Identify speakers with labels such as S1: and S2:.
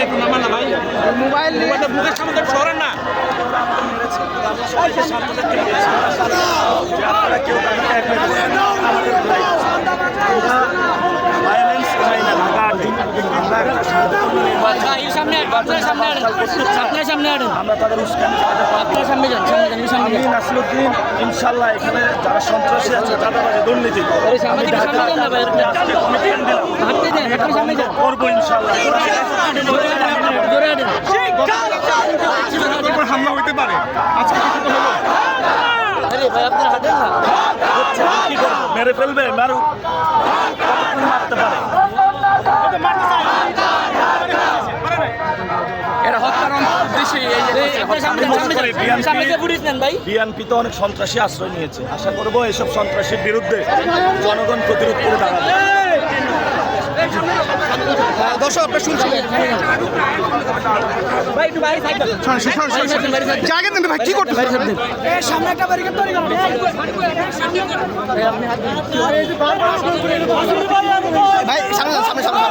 S1: একটু নামান না ভাই, মোবাইল বুকের সামনে তো সরেন না।
S2: ইনশাল্লাহ এখানে যারা সন্ত্রাসী আছে চাঁদাবাজি দুর্নীতি করবো ইনশাল্লাহ।
S1: হামলা হইতে পারে আজকে
S2: মেরে ফেলবে মারতে পারে। বিএনপি তো অনেক সন্ত্রাসী আশ্রয় নিয়েছে, আশা করবো এসব সন্ত্রাসীর বিরুদ্ধে জনগণ প্রতিরোধ করে দাঁড়াবে।
S1: দর্শক আপনারা শুনছিলেন জায়গা দেন ভাই, কি করতে সামনে একটা ব্যারিকেড তৈরি করুন। ভাই সামনে সামনে সামনে